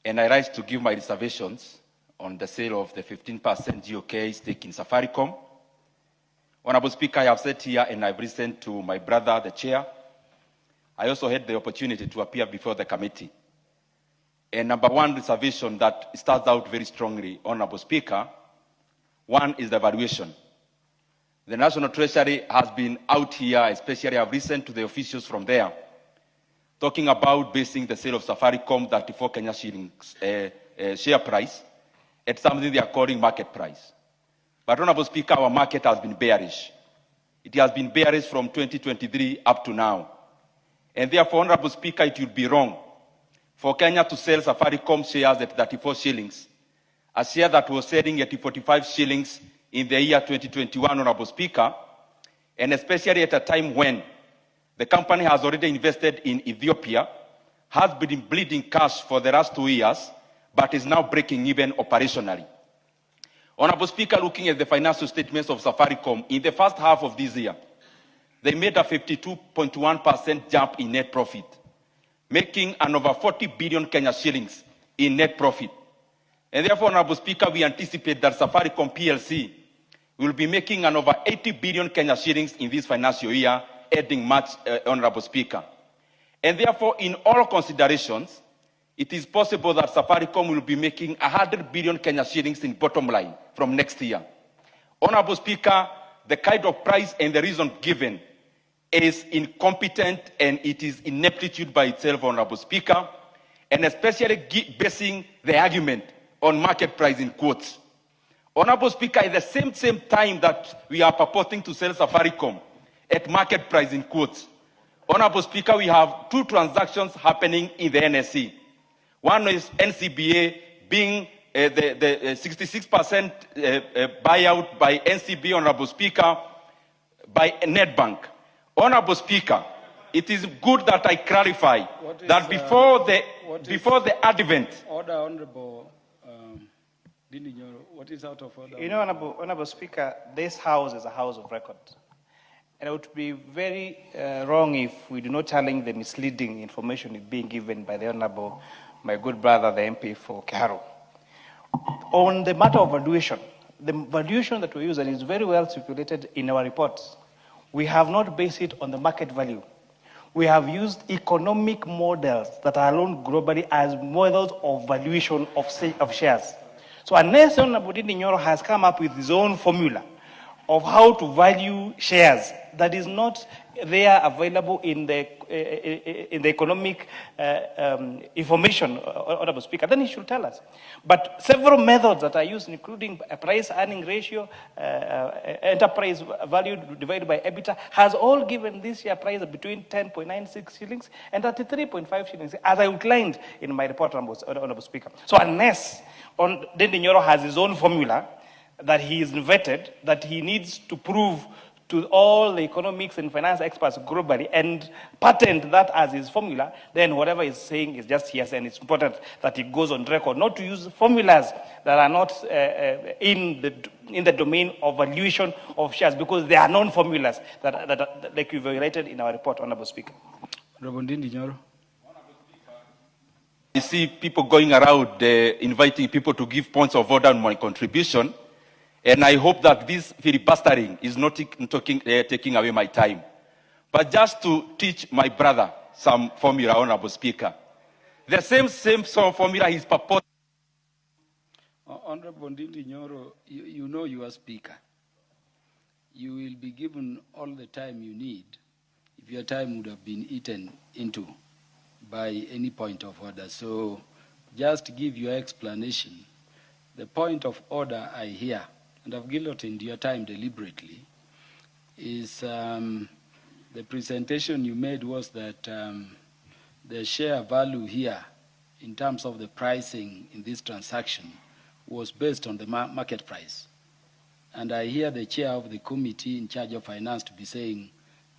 and I rise to give my reservations on the sale of the 15% GOK stake in Safaricom. Honorable Speaker, I have sat here and I've listened to my brother, the chair. I also had the opportunity to appear before the committee. And number one reservation that starts out very strongly, Honorable Speaker, one is the valuation. The National Treasury has been out here, especially I've listened to the officials from there, talking about basing the sale of Safaricom 34 Kenya shillings share price at something they are calling market price. But Honorable Speaker, our market has been bearish. It has been bearish from 2023 up to now. And therefore, Honorable Speaker, it would be wrong for Kenya to sell Safaricom shares at 34 shillings, a share that was selling at 45 shillings in the year 2021, Honorable Speaker, and especially at a time when the company has already invested in Ethiopia, has been bleeding cash for the last 2 years, but is now breaking even operationally. Honorable Speaker, looking at the financial statements of Safaricom, in the first half of this year, they made a 52.1% jump in net profit, making an over 40 billion Kenya shillings in net profit. And therefore, Honorable Speaker, we anticipate that Safaricom PLC will be making an over 80 billion Kenya shillings in this financial year, adding much, Honorable Speaker. And therefore, in all considerations, it is possible that Safaricom will be making 100 billion Kenya shillings in bottom line from next year. Honorable Speaker, the kind of price and the reason given is incompetent and it is ineptitude by itself, Honorable Speaker, and especially basing the argument on market price in quotes. Honorable Speaker, at the same time that we are purporting to sell Safaricom at market price in quotes, Honorable Speaker, we have two transactions happening in the NSE. One is NCBA being the 66% buyout by NCB, Honorable Speaker, by Nedbank. Honorable Speaker, it is good that I clarify that before the advent. Order, Honorable Ndindi Nyoro, what is out of order? You know, Honorable Speaker, this house is a house of record. And it would be very wrong if we do not challenge the misleading information being given by the Honorable, my good brother, the MP for Kiharu. On the matter of valuation, the valuation that we use, and is very well stipulated in our reports, we have not based it on the market value. We have used economic models that are known globally as models of valuation of shares. So unless Honorable Ndindi Nyoro has come up with his own formula of how to value shares that is not there available in the economic information, Honorable Speaker, then he should tell us. But several methods that are used, including a price-earning ratio, enterprise value divided by EBITDA, has all given this year price between 10.96 shillings and 33.5 shillings, as I outlined in my report, Honorable Speaker. So unless Ndindi Nyoro has his own formula that he is vetted, that he needs to prove to all the economics and finance experts globally and patent that as his formula, then whatever he's saying is just yes, and it's important that he goes on record, not to use formulas that are not in the domain of valuation of shares, because they are known formulas that like we violated in our report, Honorable Speaker. Honorable Ndindi Nyoro. I see people going around inviting people to give points of order on my contribution. And I hope that this filibustering is not taking away my time. But just to teach my brother some formula, Honorable Speaker. The same formula he's purporting. Honorable Ndindi Nyoro, you know you are Speaker. You will be given all the time you need if your time would have been eaten into by any point of order. So just give your explanation. The point of order I hear, and I've guillotined your time deliberately, is the presentation you made was that the share value here in terms of the pricing in this transaction was based on the market price. And I hear the chair of the committee in charge of finance to be saying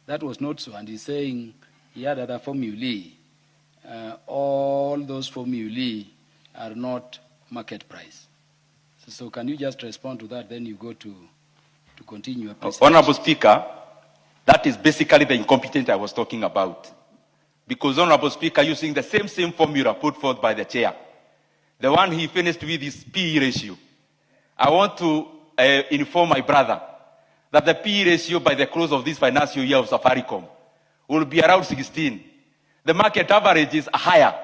that was not so, and he's saying he had other formulae. All those formulae are not market price. So can you just respond to that, then you go to continue. Honorable Speaker, that is basically the incompetence I was talking about. Because, Honorable Speaker, using the same formula put forth by the chair, The one he finished with is PE ratio. I want to inform my brother that the PE ratio by the close of this financial year of Safaricom will be around 16. The market average is higher.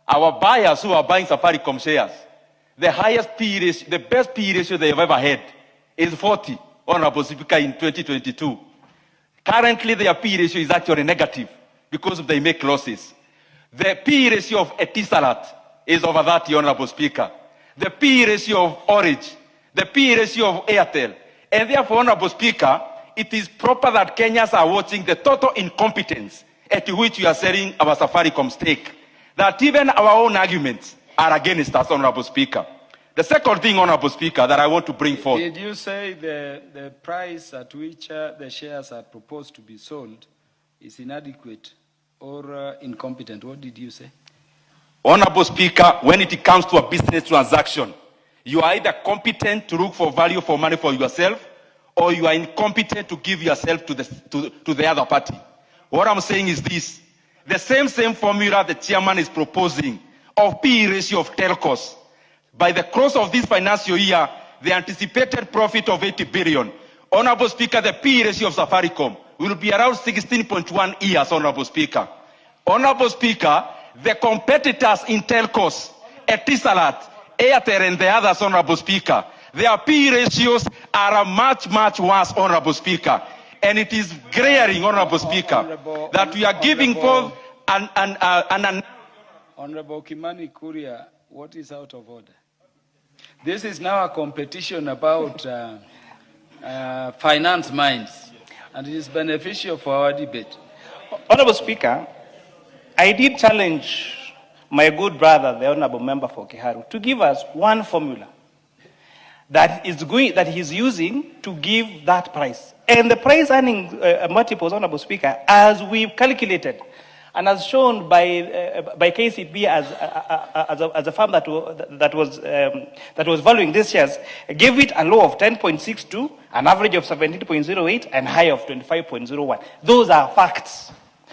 Our buyers who are buying Safaricom shares, the highest PE ratio, the best PE ratio they have ever had is 40, Honorable Speaker, in 2022. Currently, their PE ratio is actually negative because they make losses. The PE ratio of Etisalat is over 30, Honorable Speaker. The PE ratio of Orange, the PE ratio of Airtel. And therefore, Honorable Speaker, it is proper that Kenyans are watching the total incompetence at which we are selling our Safaricom stake. That even our own arguments are against us, Honorable Speaker. The second thing, Honorable Speaker, that I want to bring forth. Did you say the price at which the shares are proposed to be sold is inadequate or incompetent? What did you say? Honorable Speaker, when it comes to a business transaction, you are either competent to look for value for money for yourself, or you are incompetent to give yourself to the other party. What I'm saying is this. The same formula the chairman is proposing of PE ratio of telcos. By the close of this financial year, the anticipated profit of 80 billion. Honorable Speaker, the PE ratio of Safaricom will be around 16.1 years, Honorable Speaker. Honorable Speaker, the competitors in telcos, Etisalat, Airtel and the others, Honorable Speaker, their PE ratios are much, much worse, Honorable Speaker. And it is glaring, Honorable Speaker, that we are giving forth an... Honorable Kimani Kuria, what is out of order? This is now a competition about finance minds, and it is beneficial for our debate. Honorable Speaker, I did challenge my good brother, the Honorable Member for Kiharu, to give us one formula that he's using to give that price. And the price earning multiples, Honorable Speaker, as we've calculated, and as shown by KCB as a firm that was valuing these shares, gave it a low of 10.62, an average of 17.08, and high of 25.01. Those are facts.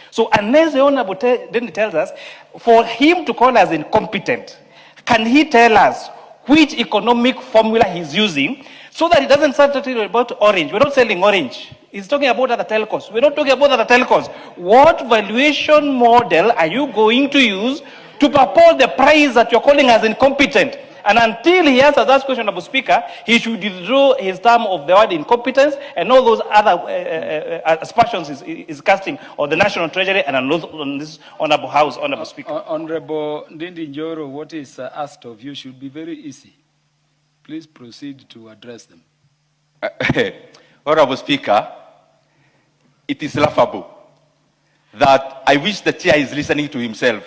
So unless the Honorable Ndindi tells us, for him to call us incompetent, can he tell us which economic formula he's using so that he doesn't start talking about Orange? We're not selling Orange. He's talking about other telcos. We're not talking about other telcos. What valuation model are you going to use to propose the price that you're calling as incompetent? And until he answers that question, Honorable Speaker, he should withdraw his term of the word incompetence and all those other aspersions is casting on the National Treasury and on this Honorable House, Honorable Speaker. Honorable Ndindi Nyoro, what is asked of you should be very easy. Please proceed to address them. Honorable Speaker, it is laughable that I wish the chair is listening to himself.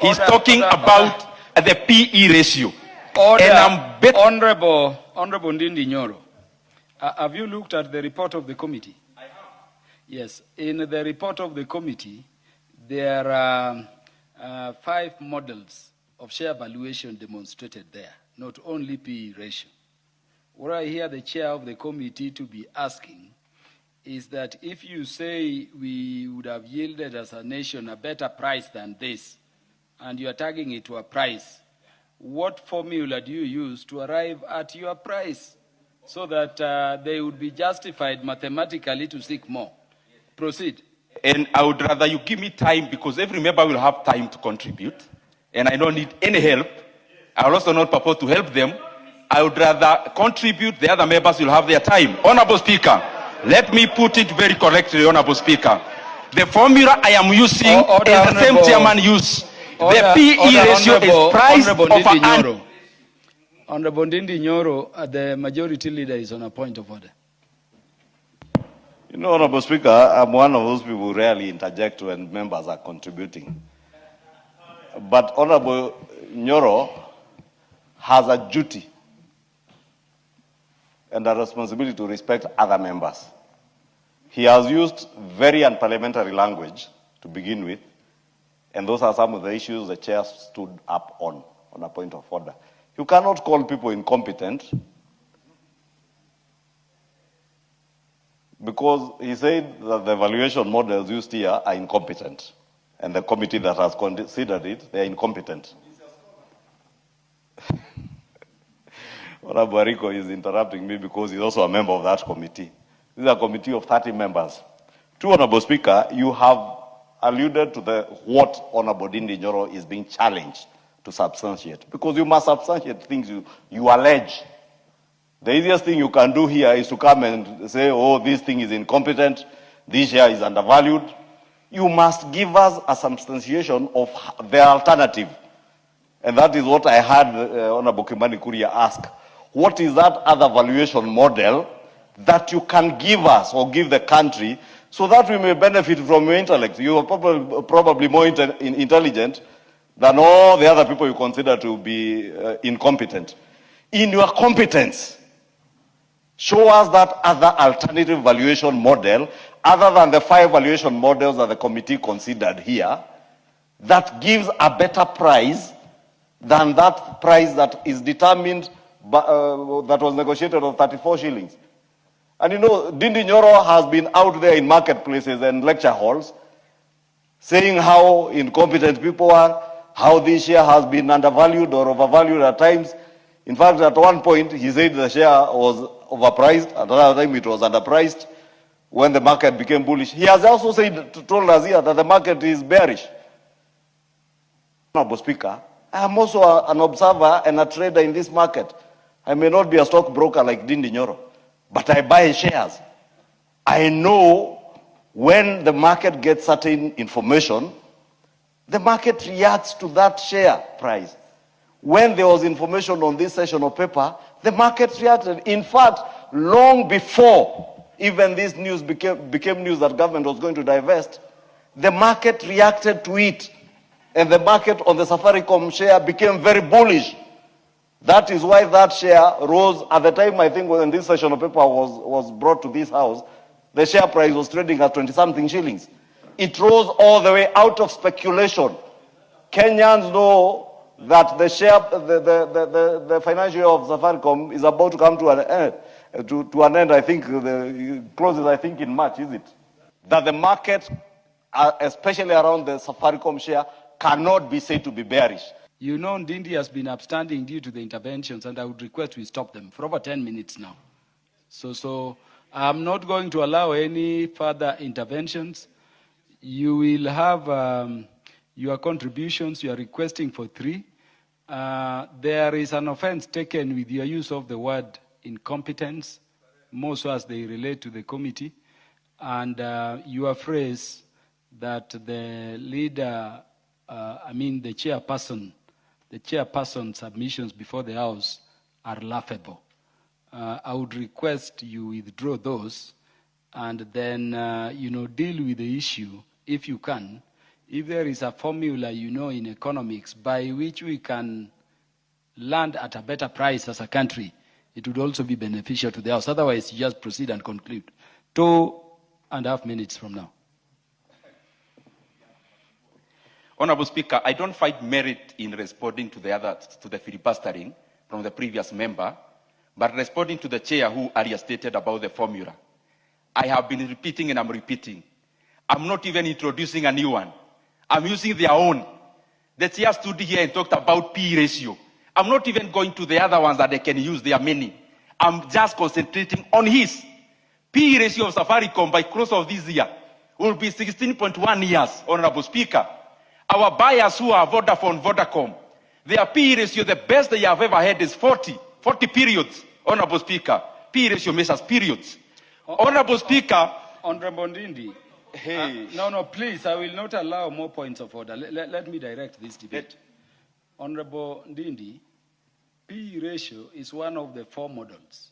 He's talking about the PE ratio. Honorable Ndindi Nyoro, have you looked at the report of the committee? I have. Yes, in the report of the committee, there are 5 models of share valuation demonstrated there, not only PE ratio. What I hear the chair of the committee to be asking is that if you say we would have yielded as a nation a better price than this, and you are tagging it to a price, what formula do you use to arrive at your price so that they would be justified mathematically to seek more? Proceed. And I would rather you give me time, because every member will have time to contribute, and I don't need any help. I will also not purpose to help them. I would rather contribute, the other members will have their time. Honorable Speaker, let me put it very correctly, Honorable Speaker. The formula I am using is the same chairman used. The PE ratio is price of an... Honorable Ndindi Nyoro, the majority leader is on a point of order. You know, Honorable Speaker, I'm one of those people who rarely interject when members are contributing. But Honorable Nyoro has a duty and a responsibility to respect other members. He has used very unparliamentary language to begin with, and those are some of the issues the chair stood up on a point of order. You cannot call people incompetent because he said that the evaluation models used here are incompetent, and the committee that has considered it, they are incompetent. Honorable Ariko is interrupting me because he's also a member of that committee. This is a committee of 30 members. True, Honorable Speaker, you have alluded to what Honorable Ndindi Nyoro is being challenged to substantiate, because you must substantiate things you allege. The easiest thing you can do here is to come and say, oh, this thing is incompetent, this share is undervalued. You must give us a substantiation of the alternative. And that is what I heard Honorable Kimani Kuria ask. What is that other valuation model that you can give us or give the country so that we may benefit from your intellect? You are probably more intelligent than all the other people you consider to be incompetent. In your competence, show us that other alternative valuation model, other than the 5 valuation models that the committee considered here, that gives a better price than that price that is determined, that was negotiated on 34 shillings. And you know, Ndindi Nyoro has been out there in marketplaces and lecture halls saying how incompetent people are, how this share has been undervalued or overvalued at times. In fact, at one point, he said the share was overpriced, at another time it was underpriced when the market became bullish. He has also told us here that the market is bearish. Honorable Speaker, I am also an observer and a trader in this market. I may not be a stockbroker like Ndindi Nyoro, but I buy shares. I know when the market gets certain information, the market reacts to that share price. When there was information on this session of paper, the market reacted. In fact, long before even this news became news that government was going to divest, the market reacted to it. And the market on the Safaricom share became very bullish. That is why that share rose. At the time, I think, when this session of paper was brought to this house, the share price was trading at 20-something shillings. It rose all the way out of speculation. Kenyans know that the share, the financial year of Safaricom is about to come to an end. I think the closes, I think, in March, is it? That the market, especially around the Safaricom share, cannot be said to be bearish. You know, Ndindi has been upstanding due to the interventions, and I would request we stop them for over 10 minutes now. So I'm not going to allow any further interventions. You will have your contributions. You are requesting for 3. There is an offense taken with your use of the word incompetence, more so as they relate to the committee, and your phrase that the leader, the chairperson's submissions before the House are laughable. I would request you withdraw those and then, deal with the issue if you can. If there is a formula, in economics by which we can land at a better price as a country, it would also be beneficial to the House. Otherwise, you just proceed and conclude. 2.5 minutes from now. Honorable Speaker, I don't find merit in responding to the filibustering from the previous member, but responding to the chair who earlier stated about the formula. I have been repeating and I'm repeating. I'm not even introducing a new one. I'm using their own. The chair stood here and talked about P ratio. I'm not even going to the other ones that they can use. There are many. I'm just concentrating on his. P ratio of Safaricom by close of this year will be 16.1 years, Honorable Speaker. Our buyers who are Vodacom, their P ratio, the best they have ever had is 40 periods, Honorable Speaker. P ratio measures periods. Honorable Speaker. Honorable Ndindi. Hey. No, please, I will not allow more points of order. Let me direct this debate. Honorable Ndindi, P ratio is one of the 4 models.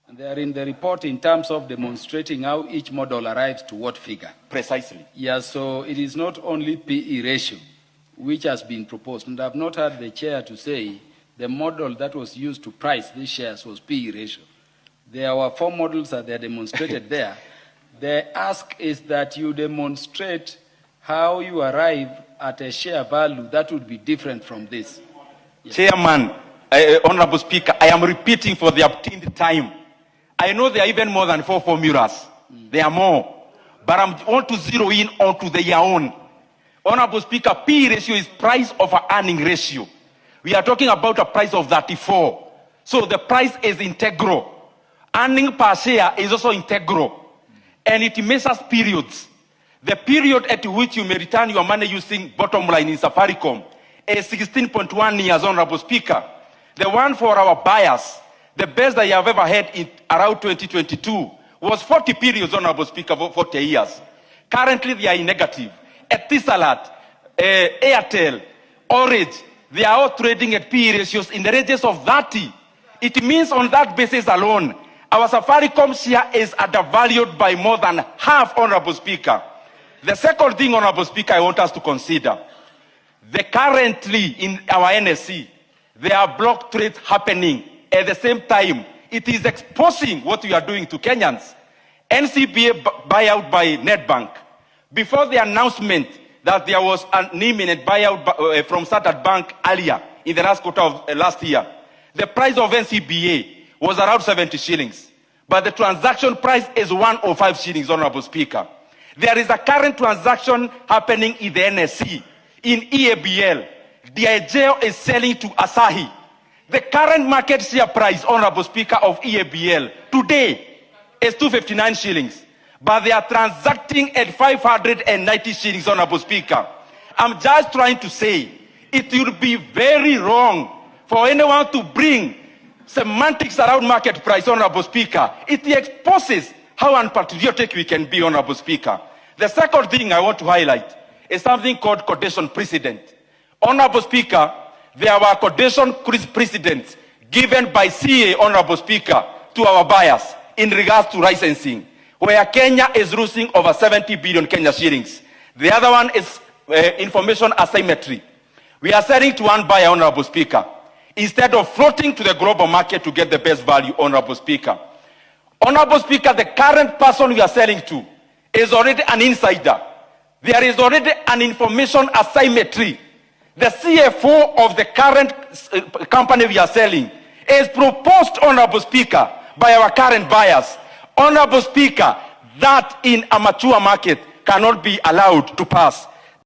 And they are in the report in terms of demonstrating how each model arrives to what figure. Precisely. Yeah, so it is not only PE ratio, which has been proposed. And I've not heard the chair to say the model that was used to price these shares was PE ratio. There were 4 models that they are demonstrated there. The ask is that you demonstrate how you arrive at a share value that would be different from this. Yes. Chairman, Honorable Speaker, I am repeating for the obtained time. I know there are even more than 4 formulas. There are more. But I want to zero in onto their own. Honorable Speaker, P ratio is price over earning ratio. We are talking about a price of 34. So the price is integral. Earning per share is also integral. And it measures periods. The period at which you may return your money using bottom line in Safaricom is 16.1 years, Honorable Speaker. The one for our buyers, the best I have ever had in around 2022, was 40 periods, Honorable Speaker, for 40 years. Currently, they are in negative. Etisalat, Airtel, Orange, they are all trading at P ratios in the ranges of 30. It means on that basis alone, our Safaricom share is undervalued by more than half, Honorable Speaker. The second thing, Honorable Speaker, I want us to consider, currently in our NSC, there are block trades happening at the same time. It is exposing what we are doing to Kenyans. NCBA buyout by Nedbank. Before the announcement that there was an imminent buyout from Standard Bank earlier in the last quarter of last year, the price of NCBA was around 70 shillings. But the transaction price is 105 shillings, Honorable Speaker. There is a current transaction happening in the NSC. In EABL, Diageo is selling to Asahi. The current market share price, Honorable Speaker, of EABL today is 259 shillings. But they are transacting at 590 shillings, Honorable Speaker. I'm just trying to say, it will be very wrong for anyone to bring semantics around market price, Honorable Speaker. It exposes how unpatriotic we can be, Honorable Speaker. The second thing I want to highlight is something called condition precedent. Honorable Speaker, there were condition precedents given by CA, Honorable Speaker, to our buyers in regards to licensing, where Kenya is losing over 70 billion Kenya shillings. The other one is information asymmetry. We are selling to one buyer, Honorable Speaker, instead of floating to the global market to get the best value, Honorable Speaker. Honorable Speaker, the current person we are selling to is already an insider. There is already an information asymmetry. The CFO of the current company we are selling is proposed, Honorable Speaker, by our current buyers. Honorable Speaker, that in a mature market cannot be allowed to pass.